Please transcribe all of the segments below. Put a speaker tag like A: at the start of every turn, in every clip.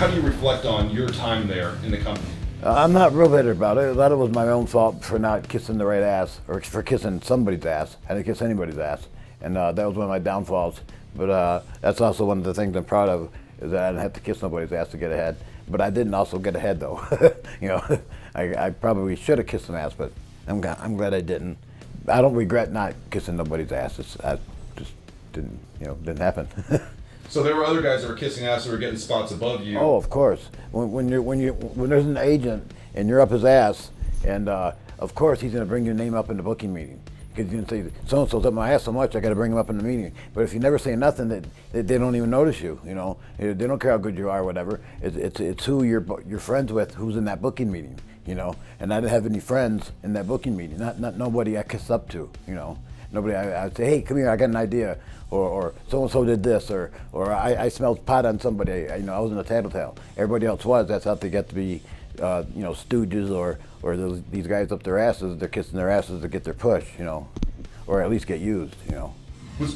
A: How do you reflect on your time there in the company?
B: I'm not real bitter about it. A lot of it was my own fault for not kissing the right ass, or for kissing somebody's ass. I didn't kiss anybody's ass, and that was one of my downfalls. But that's also one of the things I'm proud of, is that I didn't have to kiss nobody's ass to get ahead. But I didn't also get ahead, though. You know, I probably should have kissed some ass, but I'm glad I didn't. I don't regret not kissing nobody's ass. I just didn't, didn't happen.
A: So there were other guys that were kissing ass that were getting spots above you.
B: Oh, of course. When there's an agent and you're up his ass, and of course he's going to bring your name up in the booking meeting, because you can say so and so's up my ass so much I got to bring him up in the meeting. But if you never say nothing, they don't even notice you. You know, they don't care how good you are, or whatever. It's who you're friends with, who's in that booking meeting. You know, and I didn't have any friends in that booking meeting. Not nobody I kissed up to. You know, nobody I'd say, hey, come here, I got an idea. Or so-and-so did this, or I smelled pot on somebody. I was in a tattletale. Everybody else was. That's how they get to be, stooges or these guys up their asses. They're kissing their asses to get their push, or at least get used,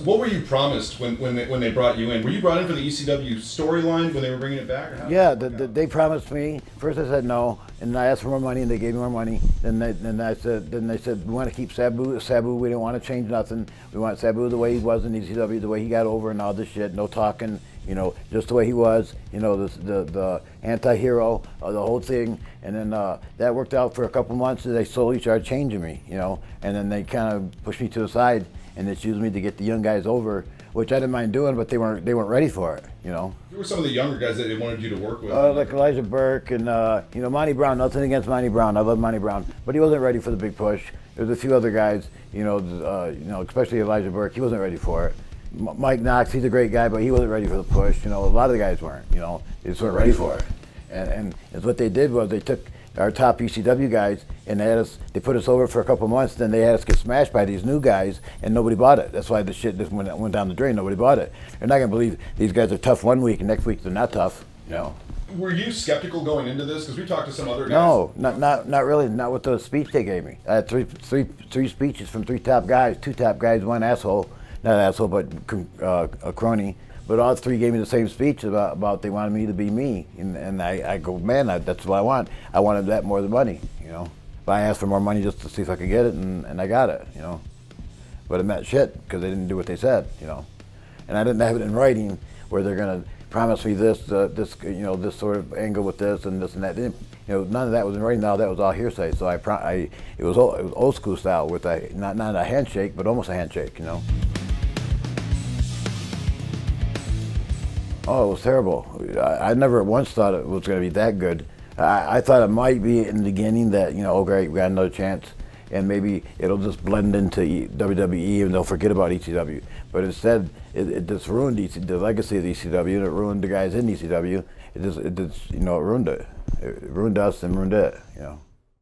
A: What were you promised when they brought you in? Were you brought in for the ECW storyline when they were bringing it back? Or how
B: yeah, they promised me. First I said no, and I asked for more money, and they gave me more money. Then they said we want to keep Sabu. Sabu, we don't want to change nothing. We want Sabu the way he was in ECW, the way he got over, and all this shit. No talking, just the way he was. The anti-hero, the whole thing. And then that worked out for a couple months. And they slowly started changing me, and then they kind of pushed me to the side. And it's used me to get the young guys over, which I didn't mind doing, but they weren't ready for it,
A: Who were some of the younger guys that they wanted you to work with?
B: Like Elijah Burke and Monty Brown. Nothing against Monty Brown. I love Monty Brown, but he wasn't ready for the big push. There's a few other guys, especially Elijah Burke. He wasn't ready for it. Mike Knox, he's a great guy, but he wasn't ready for the push. A lot of the guys weren't. They just weren't ready for it. And what they did was they took our top ECW guys, and they put us over for a couple months. Then they had us get smashed by these new guys, and nobody bought it. That's why the shit just went down the drain. Nobody bought it. They're not gonna believe these guys are tough one week, and next week they're not tough.
A: Were you skeptical going into this? Because we talked to some other guys.
B: No, not really. Not with the speech they gave me. I had three speeches from three top guys. Two top guys, one asshole, not an asshole, but a crony. But all three gave me the same speech about they wanted me to be me, and I go, man, that's what I want. I wanted that more than money, But I asked for more money just to see if I could get it, and I got it, But it meant shit because they didn't do what they said, And I didn't have it in writing where they're gonna promise me this sort of angle with this and this and that. None of that was in writing. Now that was all hearsay. So it was old school style with not a handshake, but almost a handshake, Oh, it was terrible. I never once thought it was going to be that good. I thought it might be in the beginning that, oh great, we got another chance, and maybe it'll just blend into WWE and they'll forget about ECW. But instead, it just ruined the legacy of ECW, and it ruined the guys in ECW. It just ruined it. It ruined us and ruined it,